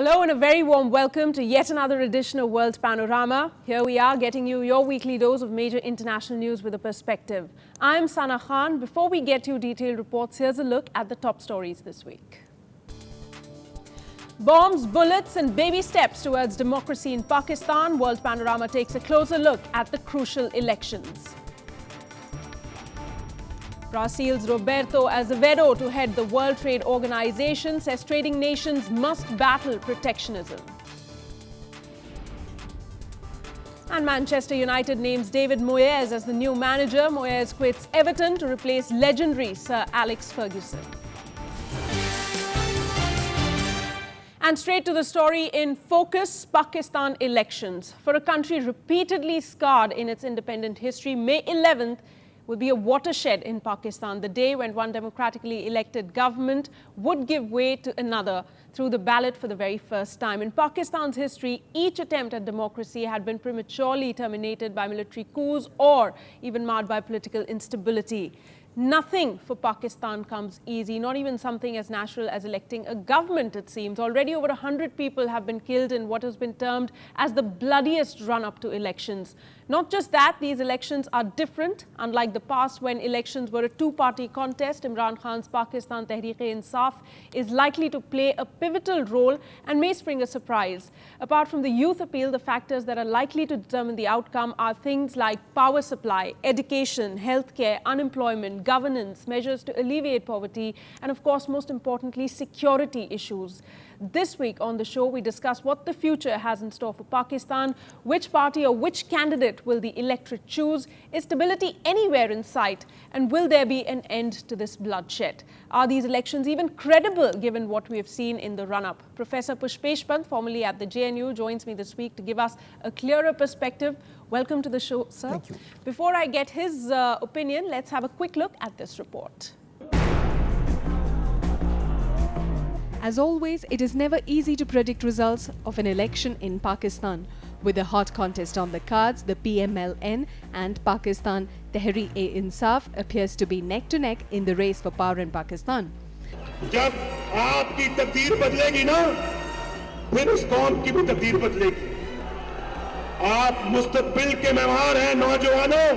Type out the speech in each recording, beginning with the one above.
Hello and a very warm welcome to yet another edition of World Panorama. Here we are getting you your weekly dose of major international news with a perspective. I'm Sana Khan. Before we get you detailed reports, here's a look at the top stories this week. Bombs, bullets and baby steps towards democracy in Pakistan. World Panorama takes a closer look at the crucial elections. Brazil's Roberto Azevedo to head the World Trade Organization says trading nations must battle protectionism. And Manchester United names David Moyes as the new manager. Moyes quits Everton to replace legendary Sir Alex Ferguson. And straight to the story in focus, Pakistan elections. For a country repeatedly scarred in its independent history, May 11th will be a watershed in Pakistan, the day when one democratically elected government would give way to another through the ballot for the very first time. In Pakistan's history, each attempt at democracy had been prematurely terminated by military coups or even marred by political instability. Nothing for Pakistan comes easy, not even something as natural as electing a government, it seems. Already over 100 people have been killed in what has been termed as the bloodiest run-up to elections. Not just that, these elections are different. Unlike the past when elections were a two-party contest, Imran Khan's Pakistan Tehreek-E-Insaf is likely to play a pivotal role and may spring a surprise. Apart from the youth appeal, the factors that are likely to determine the outcome are things like power supply, education, healthcare, unemployment, governance, measures to alleviate poverty, and of course, most importantly, security issues. This week on the show, we discuss what the future has in store for Pakistan, which party or which candidate will the electorate choose, is stability anywhere in sight, and will there be an end to this bloodshed? Are these elections even credible given what we have seen in the run-up? Professor Pushpesh, Pant, formerly at the JNU, joins me this week to give us a clearer perspective. Welcome to the show, sir. Thank you. Before I get his opinion, let's have a quick look at this report. As always, it is never easy to predict results of an election in Pakistan. With a hot contest on the cards, the PML-N and Pakistan Tehreek-E-Insaf appears to be neck to neck in the race for power in Pakistan. जब आपकी तकदीर बदलेगी ना, फिर उस कौम की भी तकदीर बदलेगी. आप मुस्तकबिल के मेहमान हैं नौजवानों.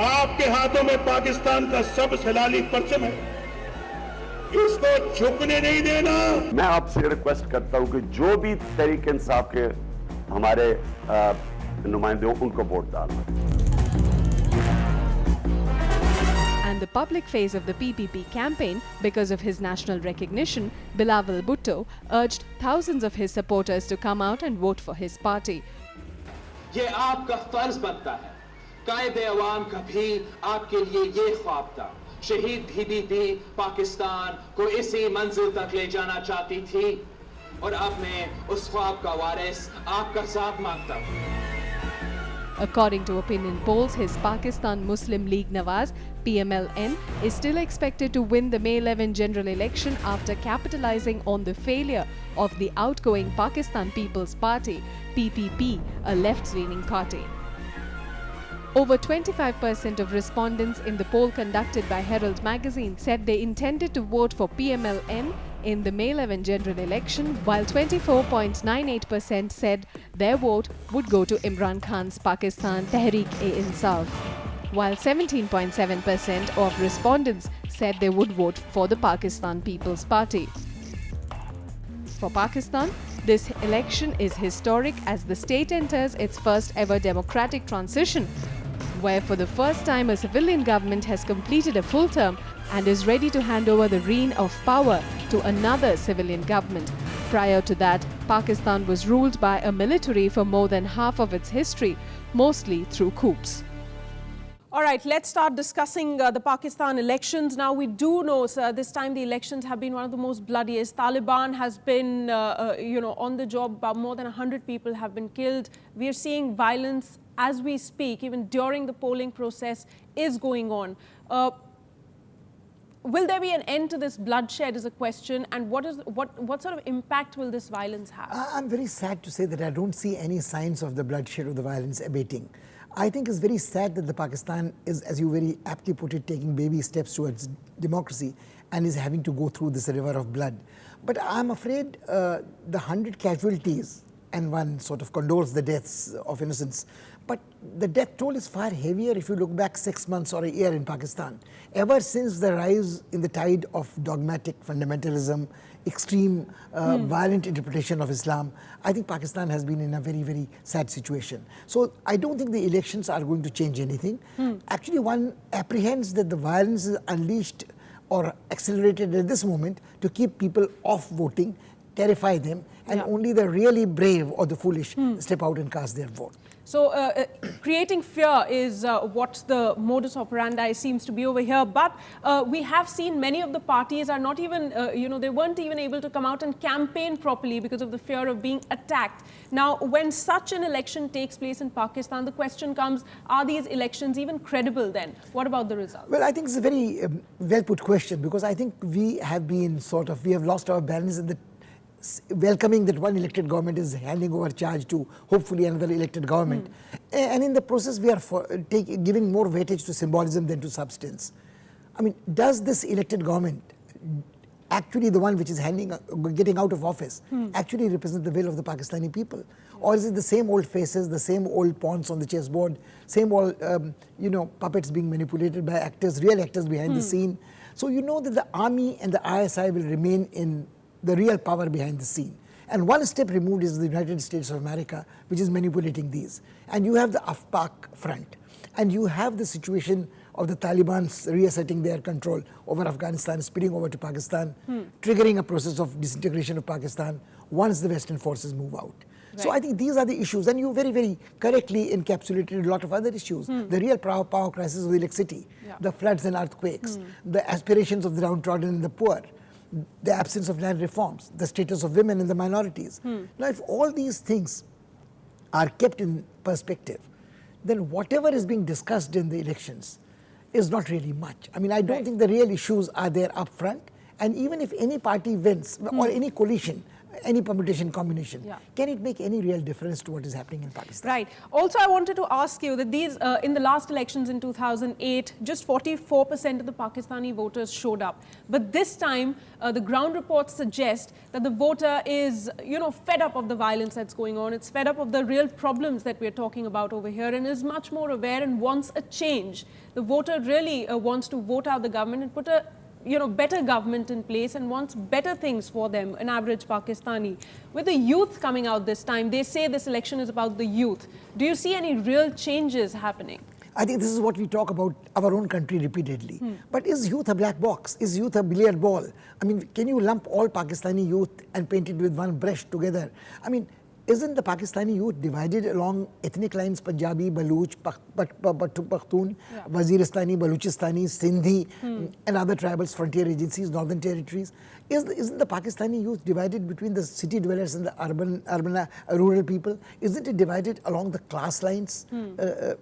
आपके हाथों में पाकिस्तान का सब सलाली परचम है. इसको झुकने नहीं देना. मैं आपसे रिक्वेस्ट करता हूं कि जो भी तहरीक इंसाफ के हमारे नुमाइंदे हों उनको वोट डालना. And the public face of the PPP campaign, because of his national recognition, Bilawal Bhutto urged thousands of his supporters to come out and vote for his party. ये आपका फर्ज बनता है. कायदे अवाम का भी आपके लिए ये ख्वाब था. शहीद बीबी पाकिस्तान को इसी मंजिल तक ले जाना चाहती थी और अब मैं उस ख्वाब का वारिस आपका साथ मांगता हूं. According to opinion polls, his Pakistan Muslim League Nawaz, PML-N, is still expected to win the May 11 general election after capitalizing on the failure of the outgoing Pakistan People's Party, PPP, a left-leaning party. Over 25% of respondents in the poll conducted by Herald magazine said they intended to vote for PML-N in the May 11 general election, while 24.98% said their vote would go to Imran Khan's Pakistan Tehreek-E-Insaf, while 17.7% of respondents said they would vote for the Pakistan People's Party. For Pakistan, this election is historic as the state enters its first ever democratic transition, where for the first time a civilian government has completed a full term and is ready to hand over the reign of power to another civilian government. Prior to that, Pakistan was ruled by a military for more than half of its history, mostly through coups. All right, let's start discussing the Pakistan elections. Now, we do know, sir, this time the elections have been one of the most bloodiest. Taliban has been, on the job. About more than 100 people have been killed. We are seeing violence as we speak, even during the polling process, is going on. Will there be an end to this bloodshed is a question, and what sort of impact will this violence have? I'm very sad to say that I don't see any signs of the bloodshed or the violence abating. I think it's very sad that the Pakistan is, as you very aptly put it, taking baby steps towards democracy, and is having to go through this river of blood. But I'm afraid the 100 casualties, and one sort of condoles the deaths of innocents, but the death toll is far heavier if you look back 6 months or a year in Pakistan. Ever since the rise in the tide of dogmatic fundamentalism, extreme violent interpretation of Islam, I think Pakistan has been in a very, very sad situation. So I don't think the elections are going to change anything. Actually, one apprehends that the violence is unleashed or accelerated at this moment to keep people off voting, terrify them, and only the really brave or the foolish step out and cast their vote. So creating fear is what the modus operandi seems to be over here. But we have seen many of the parties are not even, they weren't even able to come out and campaign properly because of the fear of being attacked. Now, when such an election takes place in Pakistan, the question comes, are these elections even credible then? What about the results? Well, I think it's a very well put question, because I think we have been we have lost our balance in the welcoming that one elected government is handing over charge to hopefully another elected government. And in the process, we are giving more weightage to symbolism than to substance. I mean, does this elected government, actually the one which is getting out of office, actually represent the will of the Pakistani people? Or is it the same old faces, the same old pawns on the chessboard, same old, puppets being manipulated by actors, real actors behind the scene? So you know that the army and the ISI will remain in the real power behind the scene. And one step removed is the United States of America, which is manipulating these. And you have the Afpak front. And you have the situation of the Taliban's reasserting their control over Afghanistan, spilling over to Pakistan, triggering a process of disintegration of Pakistan once the Western forces move out. Right. So I think these are the issues. And you very, very correctly encapsulated a lot of other issues. The real power crisis of the electricity, the floods and earthquakes, the aspirations of the downtrodden and the poor, the absence of land reforms, the status of women and the minorities. Now, if all these things are kept in perspective, then whatever is being discussed in the elections is not really much. I mean, I don't think the real issues are there up front. And even if any party wins, or any coalition, any permutation combination, can it make any real difference to what is happening in Pakistan? Right. Also, I wanted to ask you that these, in the last elections in 2008, just 44% of the Pakistani voters showed up. But this time, the ground reports suggest that the voter is, fed up of the violence that's going on. It's fed up of the real problems that we're talking about over here, and is much more aware and wants a change. The voter really wants to vote out the government and put a better government in place, and wants better things for them, an average Pakistani. With the youth coming out this time, they say this election is about the youth. Do you see any real changes happening? I think this is what we talk about our own country repeatedly. But is youth a black box? Is youth a billiard ball? I mean, can you lump all Pakistani youth and paint it with one brush together? I mean, isn't the Pakistani youth divided along ethnic lines, Punjabi, Baluch, Pakhtun, Waziristani, Baluchistani, Sindhi, and other tribals, frontier agencies, northern territories? Isn't the Pakistani youth divided between the city dwellers and the rural people? Isn't it divided along the class lines? The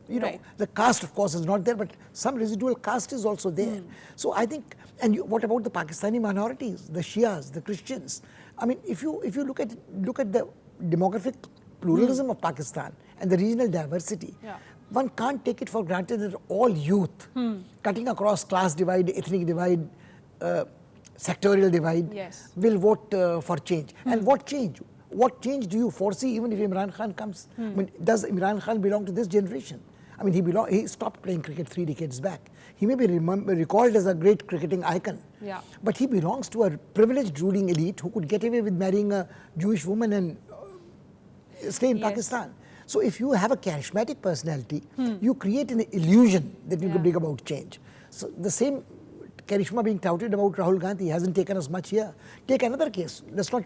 caste, of course, is not there, but some residual caste is also there. So I think, what about the Pakistani minorities, the Shias, the Christians? I mean, if you look at the demographic pluralism of Pakistan and the regional diversity, one can't take it for granted that all youth, cutting across class divide, ethnic divide, sectorial divide, will vote for change. And what change? What change do you foresee even if Imran Khan comes? I mean, does Imran Khan belong to this generation? I mean, he stopped playing cricket 3 decades back. He may be recalled as a great cricketing icon, but he belongs to a privileged ruling elite who could get away with marrying a Jewish woman and stay in Pakistan. So if you have a charismatic personality, you create an illusion that you can bring about change. So the same charisma being touted about Rahul Gandhi hasn't taken us much here. Take another case. Let's not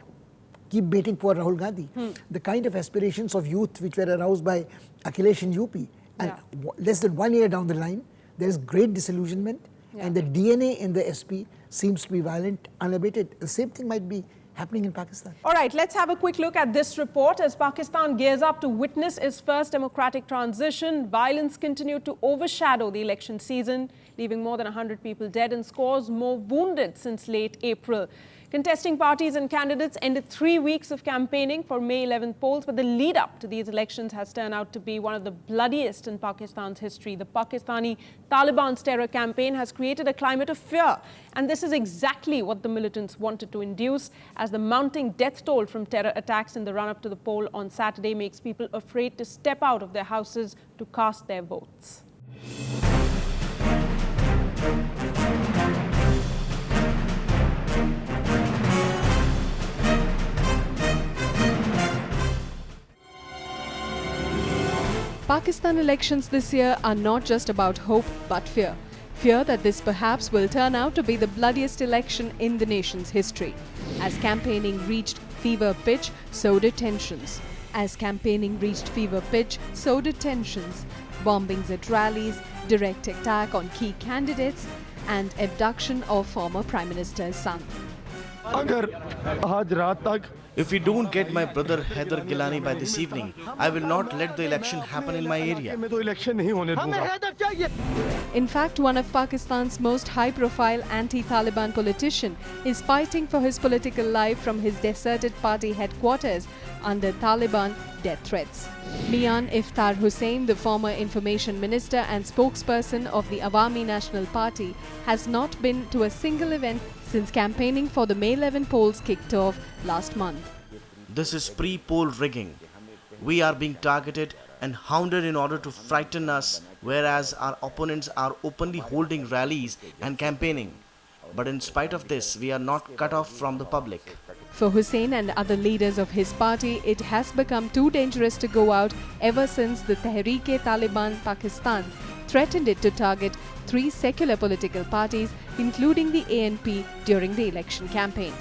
keep baiting poor Rahul Gandhi. The kind of aspirations of youth which were aroused by Akhilesh in UP, and less than 1 year down the line, there is great disillusionment, and the DNA in the SP seems to be violent, unabated. The same thing might be happening in Pakistan. All right, let's have a quick look at this report. As Pakistan gears up to witness its first democratic transition, violence continued to overshadow the election season, leaving more than 100 people dead and scores more wounded since late April. Contesting parties and candidates ended 3 weeks of campaigning for May 11th polls, but the lead up to these elections has turned out to be one of the bloodiest in Pakistan's history. The Pakistani Taliban's terror campaign has created a climate of fear, and this is exactly what the militants wanted to induce, as the mounting death toll from terror attacks in the run-up to the poll on Saturday makes people afraid to step out of their houses to cast their votes. Pakistan elections this year are not just about hope but fear. Fear that this perhaps will turn out to be the bloodiest election in the nation's history. As campaigning reached fever pitch, so did tensions. Bombings at rallies, direct attack on key candidates, and abduction of former Prime Minister's son. If we don't get my brother Haider Gilani by this evening, I will not let the election happen in my area. In fact, one of Pakistan's most high-profile anti-Taliban politician is fighting for his political life from his deserted party headquarters under Taliban death threats. Mian Iftar Hussain, the former information minister and spokesperson of the Awami National Party, has not been to a single event since campaigning for the May 11 polls kicked off last month. This is pre-poll rigging. We are being targeted and hounded in order to frighten us, whereas our opponents are openly holding rallies and campaigning. But in spite of this, we are not cut off from the public. For Hussain and other leaders of his party, it has become too dangerous to go out ever since the Tehreek-E-Taliban Pakistan threatened it to target 3 secular political parties, including the ANP, during the election campaign.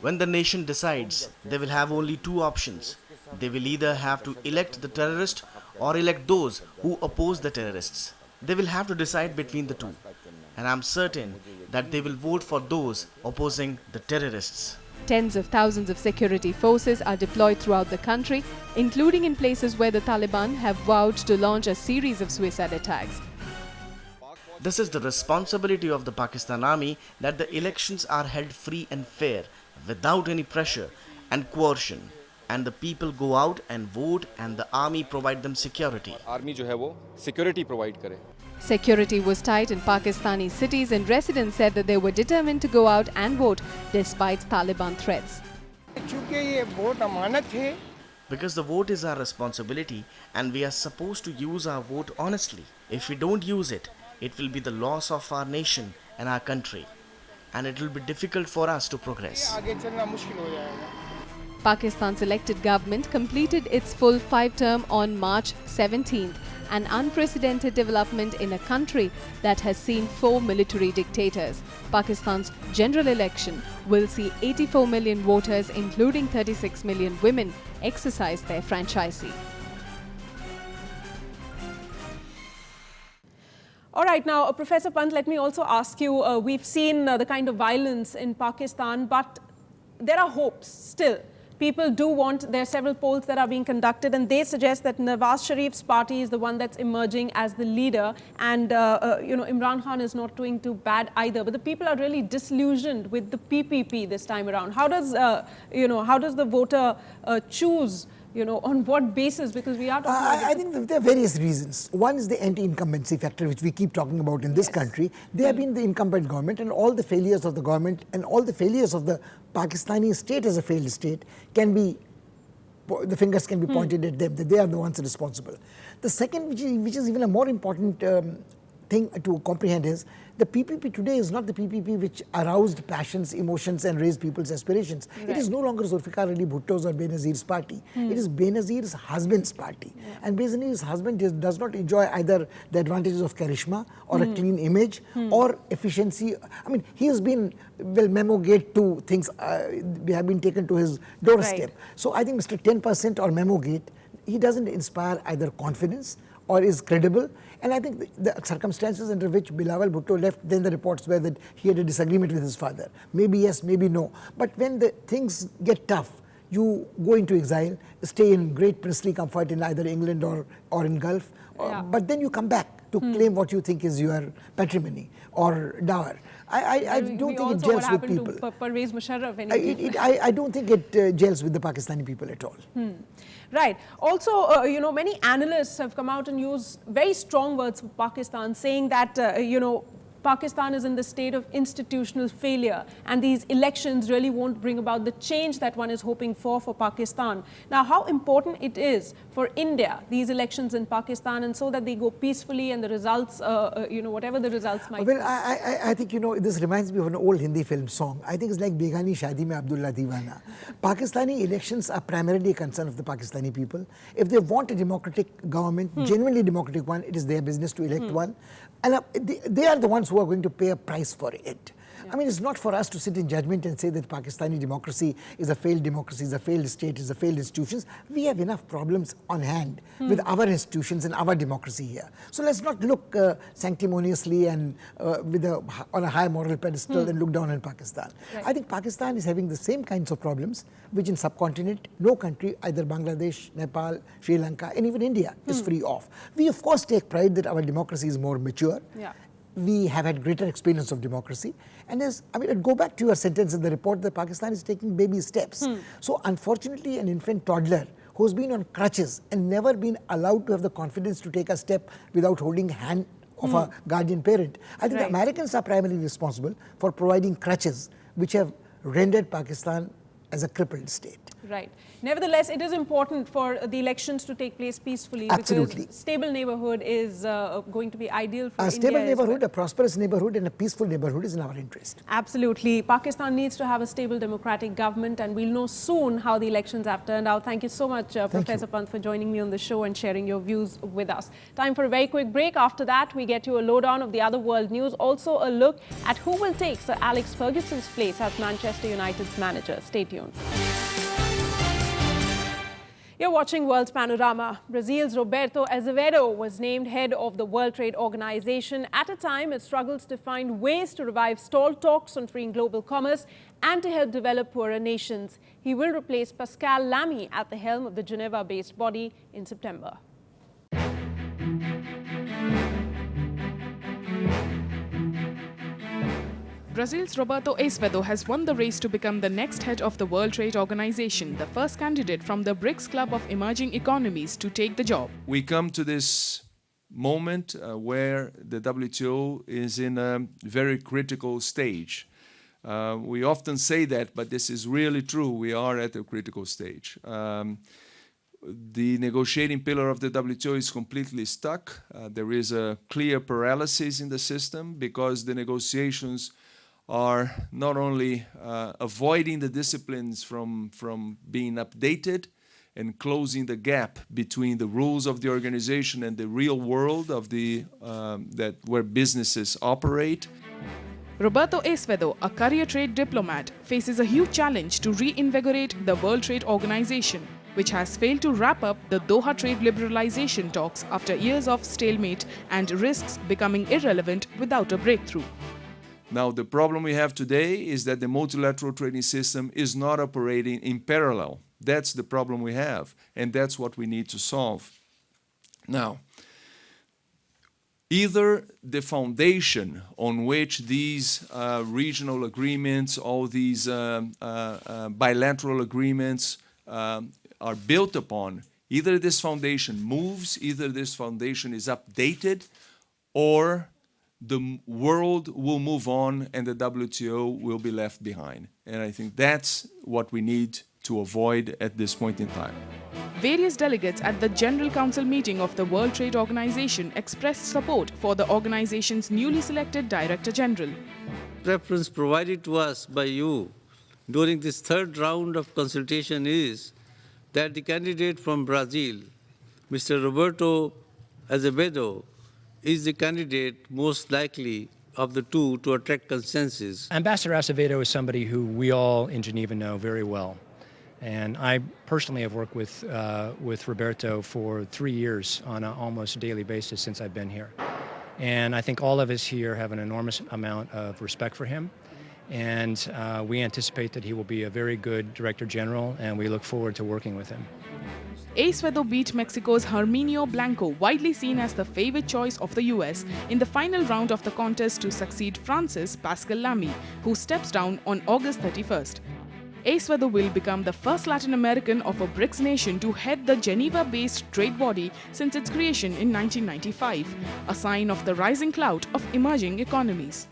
When the nation decides, they will have only 2 options. They will either have to elect the terrorist or elect those who oppose the terrorists. They will have to decide between the 2. And I'm certain that they will vote for those opposing the terrorists. Tens of thousands of security forces are deployed throughout the country, including in places where the Taliban have vowed to launch a series of suicide attacks. This is the responsibility of the Pakistan Army, that the elections are held free and fair, without any pressure and coercion. And the people go out and vote, and the army provide them security. Army जो है वो security provide करे. Security was tight in Pakistani cities, and residents said that they were determined to go out and vote despite Taliban threats. Because the vote is our responsibility and we are supposed to use our vote honestly. If we don't use it, it will be the loss of our nation and our country, and it will be difficult for us to progress. Pakistan's elected government completed its full 5-term on March 17th, an unprecedented development in a country that has seen 4 military dictators. Pakistan's general election will see 84 million voters, including 36 million women, exercise their franchisee. All right, now, Professor Pant, let me also ask you, we've seen the kind of violence in Pakistan, but there are hopes still. People do want, there are several polls that are being conducted, and they suggest that Nawaz Sharif's party is the one that's emerging as the leader, and Imran Khan is not doing too bad either. But the people are really disillusioned with the PPP this time around. How does the voter choose? On what basis? Because we are talking about... I think there are various reasons. One is the anti-incumbency factor, which we keep talking about in this country. They have been the incumbent government, and all the failures of the government and all the failures of the Pakistani state as a failed state can be, the fingers can be pointed at them, that they are the ones responsible. The second, which is even a more important thing to comprehend, is the PPP today is not the PPP which aroused passions, emotions and raised people's aspirations. Right. It is no longer Zulfikar Ali Bhutto's or Benazir's party. It is Benazir's husband's party. Yeah. And Benazir's husband does not enjoy either the advantages of charisma or a clean image or efficiency. I mean, he has been, Memo Gate 2 things have been taken to his doorstep. Right. So I think Mr. 10% or Memo Gate, he doesn't inspire either confidence or is credible. And I think the circumstances under which Bilawal Bhutto left, then the reports were that he had a disagreement with his father. Maybe yes, maybe no. But when the things get tough, you go into exile, stay in great princely comfort in either England or in Gulf. Yeah. But then you come back to claim what you think is your patrimony. or dower. I don't think it also gels with people. To Pervez Musharraf anyway. I don't think it gels with the Pakistani people at all. Right. Also, many analysts have come out and used very strong words for Pakistan, saying that, Pakistan is in the state of institutional failure, and these elections really won't bring about the change that one is hoping for Pakistan. Now, how important it is for India, these elections in Pakistan, and so that they go peacefully and the results, whatever the results might be. Well, I think, this reminds me of an old Hindi film song. I think it's like Begani Shadi Mein Abdullah Diwana. Pakistani elections are primarily a concern of the Pakistani people. If they want a democratic government, genuinely democratic one, it is their business to elect one. And they are the ones who are going to pay a price for it. Yeah. I mean, it's not for us to sit in judgment and say that Pakistani democracy is a failed democracy, is a failed state, is a failed institutions. We have enough problems on hand with our institutions and our democracy here. So let's not look sanctimoniously and on a high moral pedestal and look down on Pakistan. Right. I think Pakistan is having the same kinds of problems which in subcontinent no country, either Bangladesh, Nepal, Sri Lanka, and even India is free of. We of course take pride that our democracy is more mature. Yeah. We have had greater experience of democracy. And go back to your sentence in the report that Pakistan is taking baby steps. So unfortunately, an infant toddler who's been on crutches and never been allowed to have the confidence to take a step without holding hand of a guardian parent. I think the Americans are primarily responsible for providing crutches which have rendered Pakistan as a crippled state. Right. Nevertheless, it is important for the elections to take place peacefully. Absolutely. Because stable neighborhood is going to be ideal for India. A stable neighborhood, a prosperous neighborhood, and a peaceful neighborhood is in our interest. Absolutely. Pakistan needs to have a stable democratic government, and we'll know soon how the elections have turned out. Thank you so much, Professor Pant, for joining me on the show and sharing your views with us. Time for a very quick break. After that, we get you a lowdown of the other world news. Also, a look at who will take Sir Alex Ferguson's place as Manchester United's manager. Stay tuned. You're watching World Panorama. Brazil's Roberto Azevedo was named head of the World Trade Organization at a time it struggles to find ways to revive stalled talks on freeing global commerce and to help develop poorer nations. He will replace Pascal Lamy at the helm of the Geneva-based body in September. Brazil's Roberto Azevedo has won the race to become the next head of the World Trade Organization, the first candidate from the BRICS club of emerging economies to take the job. We come to this moment where the WTO is in a very critical stage. We often say that, but this is really true. We are at a critical stage. The negotiating pillar of the WTO is completely stuck. There is a clear paralysis in the system because the negotiations are not only avoiding the disciplines from being updated and closing the gap between the rules of the organization and the real world of where businesses operate. Roberto Azevedo, a career trade diplomat, faces a huge challenge to reinvigorate the World Trade Organization, which has failed to wrap up the Doha trade liberalization talks after years of stalemate and risks becoming irrelevant without a breakthrough. Now, the problem we have today is that the multilateral trading system is not operating in parallel. That's the problem we have, and that's what we need to solve. Now, either the foundation on which these regional agreements, all these bilateral agreements are built upon, either this foundation moves, either this foundation is updated, or the world will move on and the WTO will be left behind. And I think that's what we need to avoid at this point in time. Various delegates at the General Council meeting of the World Trade Organization expressed support for the organization's newly selected Director General. Reference provided to us by you during this third round of consultation is that the candidate from Brazil, Mr. Roberto Azevedo, is the candidate most likely of the two to attract consensus. Ambassador Azevedo is somebody who we all in Geneva know very well. And I personally have worked with Roberto for 3 years on an almost daily basis since I've been here. And I think all of us here have an enormous amount of respect for him. And we anticipate that he will be a very good Director General, and we look forward to working with him. Esvedo beat Mexico's Herminio Blanco, widely seen as the favorite choice of the US, in the final round of the contest to succeed Francis Pascal Lamy, who steps down on August 31st. Esvedo will become the first Latin American of a BRICS nation to head the Geneva-based trade body since its creation in 1995, a sign of the rising clout of emerging economies.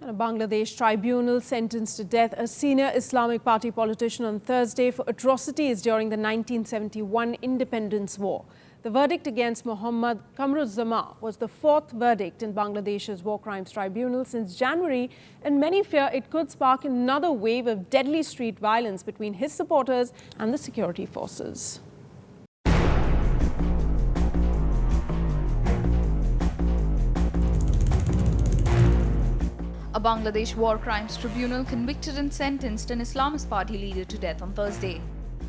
A Bangladesh tribunal sentenced to death a senior Islamic Party politician on Thursday for atrocities during the 1971 independence war. The verdict against Muhammad Kamruzzama was the fourth verdict in Bangladesh's War Crimes Tribunal since January, and many fear it could spark another wave of deadly street violence between his supporters and the security forces. A Bangladesh War Crimes Tribunal convicted and sentenced an Islamist Party leader to death on Thursday.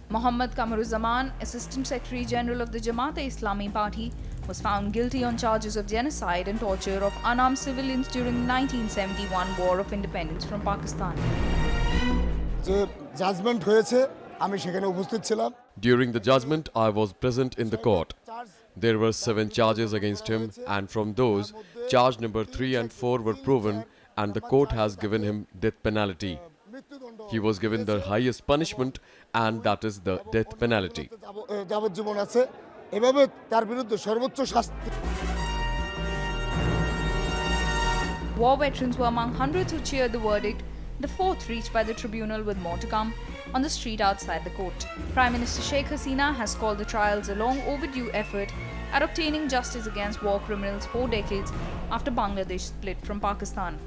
Mohammad Kamruzzama, Assistant Secretary General of the Jamaat-e-Islami Party, was found guilty on charges of genocide and torture of unarmed civilians during the 1971 War of Independence from Pakistan. During the judgment, I was present in the court. There were 7 charges against him, and from those, charge number 3 and 4 were proven, and the court has given him death penalty. He was given the highest punishment, and that is the death penalty. War veterans were among hundreds who cheered the verdict, the fourth reached by the tribunal with more to come, on the street outside the court. Prime Minister Sheikh Hasina has called the trials a long overdue effort at obtaining justice against war criminals 4 decades after Bangladesh split from Pakistan.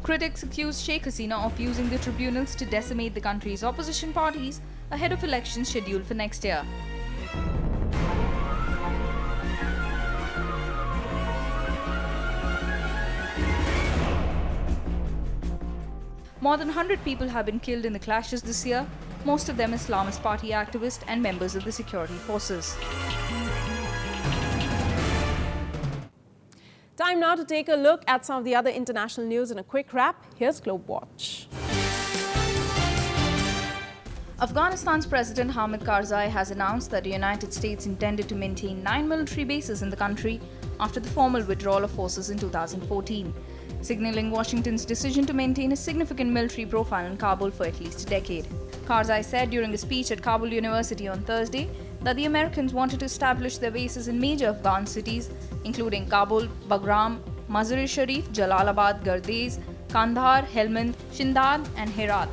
Critics accused Sheikh Hasina of using the tribunals to decimate the country's opposition parties ahead of elections scheduled for next year. More than 100 people have been killed in the clashes this year, most of them Islamist Party activists and members of the security forces. Time now to take a look at some of the other international news in a quick wrap. Here's Globe Watch. Afghanistan's President Hamid Karzai has announced that the United States intended to maintain 9 military bases in the country after the formal withdrawal of forces in 2014, signaling Washington's decision to maintain a significant military profile in Kabul for at least a decade. Karzai said during a speech at Kabul University on Thursday that the Americans wanted to establish their bases in major Afghan cities, including Kabul, Bagram, Mazar-e-Sharif, Jalalabad, Gardez, Kandahar, Helmand, Shindad, and Herat.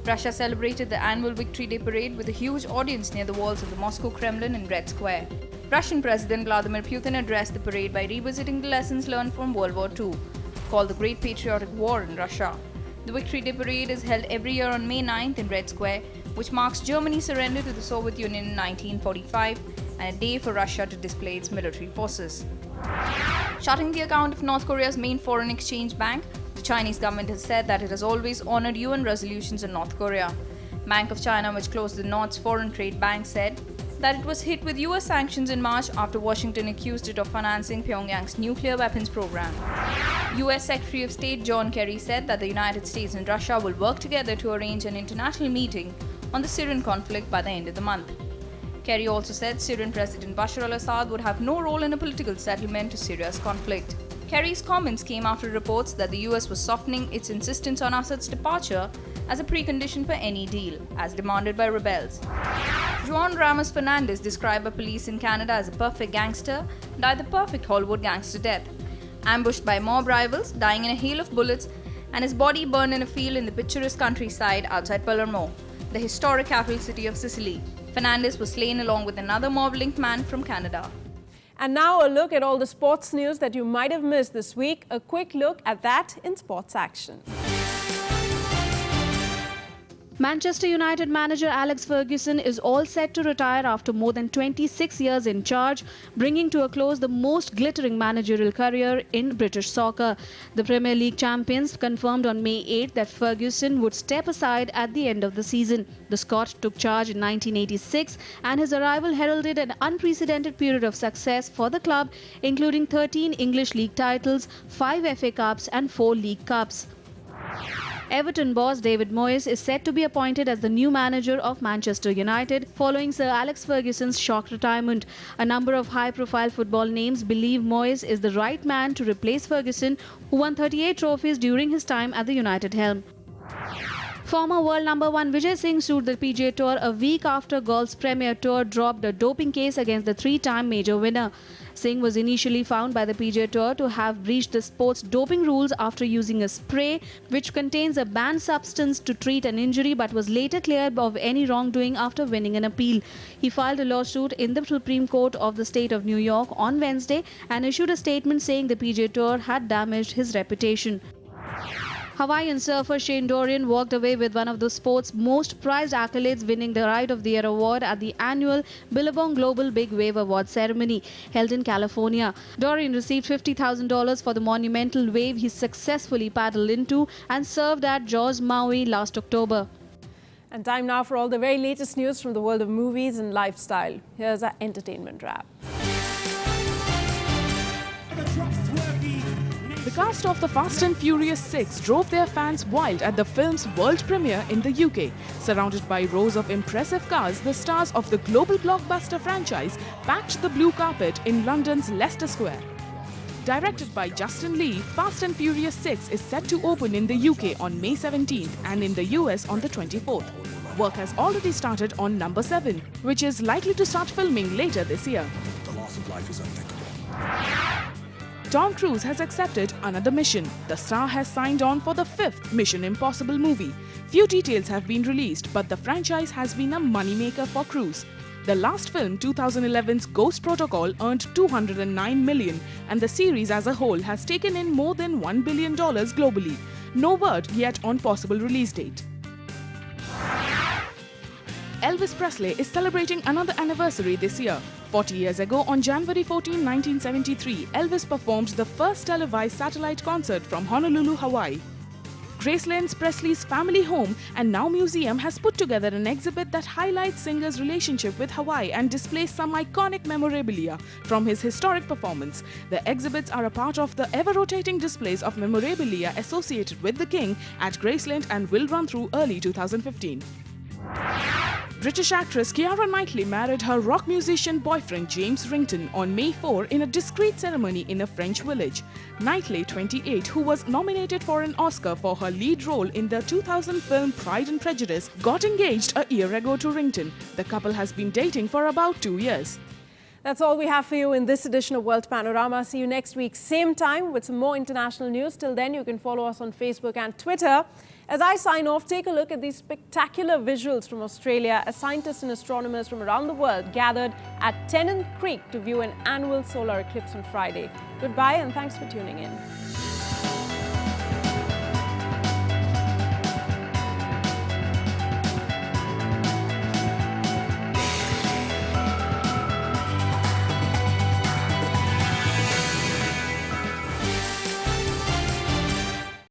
Russia celebrated the annual Victory Day parade with a huge audience near the walls of the Moscow Kremlin and Red Square. Russian President Vladimir Putin addressed the parade by revisiting the lessons learned from World War II, called the Great Patriotic War in Russia. The Victory Day parade is held every year on May 9th in Red Square, which marks Germany's surrender to the Soviet Union in 1945 and a day for Russia to display its military forces. Shutting the account of North Korea's main foreign exchange bank, the Chinese government has said that it has always honored UN resolutions in North Korea. Bank of China, which closed the North's foreign trade bank, said that it was hit with US sanctions in March after Washington accused it of financing Pyongyang's nuclear weapons program. US Secretary of State John Kerry said that the United States and Russia will work together to arrange an international meeting on the Syrian conflict by the end of the month. Kerry also said Syrian President Bashar al-Assad would have no role in a political settlement to Syria's conflict. Kerry's comments came after reports that the US was softening its insistence on Assad's departure as a precondition for any deal, as demanded by rebels. Juan Ramos Fernandez, described by police in Canada as a perfect gangster, died the perfect Hollywood gangster death. Ambushed by mob rivals, dying in a hail of bullets, and his body burned in a field in the picturesque countryside outside Palermo, the historic capital city of Sicily. Fernandez was slain along with another mob-linked man from Canada. And now a look at all the sports news that you might have missed this week. A quick look at that in Sports Action. Manchester United manager Alex Ferguson is all set to retire after more than 26 years in charge, bringing to a close the most glittering managerial career in British soccer. The Premier League champions confirmed on May 8 that Ferguson would step aside at the end of the season. The Scot took charge in 1986, and his arrival heralded an unprecedented period of success for the club, including 13 English League titles, 5 FA Cups and 4 League Cups. Everton boss David Moyes is set to be appointed as the new manager of Manchester United following Sir Alex Ferguson's shock retirement. A number of high-profile football names believe Moyes is the right man to replace Ferguson, who won 38 trophies during his time at the United helm. Former world number 1 Vijay Singh sued the PGA Tour a week after golf's premier tour dropped a doping case against the three-time major winner. Singh was initially found by the PGA Tour to have breached the sport's doping rules after using a spray which contains a banned substance to treat an injury, but was later cleared of any wrongdoing after winning an appeal. He filed a lawsuit in the Supreme Court of the state of New York on Wednesday and issued a statement saying the PGA Tour had damaged his reputation. Hawaiian surfer Shane Dorian walked away with one of the sport's most prized accolades, winning the Ride of the Year award at the annual Billabong Global Big Wave Award ceremony held in California. Dorian received $50,000 for the monumental wave he successfully paddled into and served at Jaws Maui last October. And time now for all the very latest news from the world of movies and lifestyle. Here's our entertainment wrap. The cast of The Fast and Furious 6 drove their fans wild at the film's world premiere in the UK. Surrounded by rows of impressive cars, the stars of the global blockbuster franchise packed the blue carpet in London's Leicester Square. Directed by Justin Lee, Fast and Furious 6 is set to open in the UK on May 17th and in the US on the 24th. Work has already started on number 7, which is likely to start filming later this year. The loss of life is unthinkable. Tom Cruise has accepted another mission. The star has signed on for the 5th Mission Impossible movie. Few details have been released, but the franchise has been a moneymaker for Cruise. The last film, 2011's Ghost Protocol, earned $209 million, and the series as a whole has taken in more than $1 billion globally. No word yet on possible release date. Elvis Presley is celebrating another anniversary this year. 40 years ago, on January 14, 1973, Elvis performed the first televised satellite concert from Honolulu, Hawaii. Graceland's Presley's family home and now museum has put together an exhibit that highlights singer's relationship with Hawaii and displays some iconic memorabilia from his historic performance. The exhibits are a part of the ever-rotating displays of memorabilia associated with the king at Graceland and will run through early 2015. British actress Keira Knightley married her rock musician boyfriend James Rington on May 4 in a discreet ceremony in a French village. Knightley, 28, who was nominated for an Oscar for her lead role in the 2000 film Pride and Prejudice, got engaged a year ago to Rington. The couple has been dating for about 2 years. That's all we have for you in this edition of World Panorama. See you next week, same time, with some more international news. Till then, you can follow us on Facebook and Twitter. As I sign off, take a look at these spectacular visuals from Australia as scientists and astronomers from around the world gathered at Tennant Creek to view an annual solar eclipse on Friday. Goodbye and thanks for tuning in.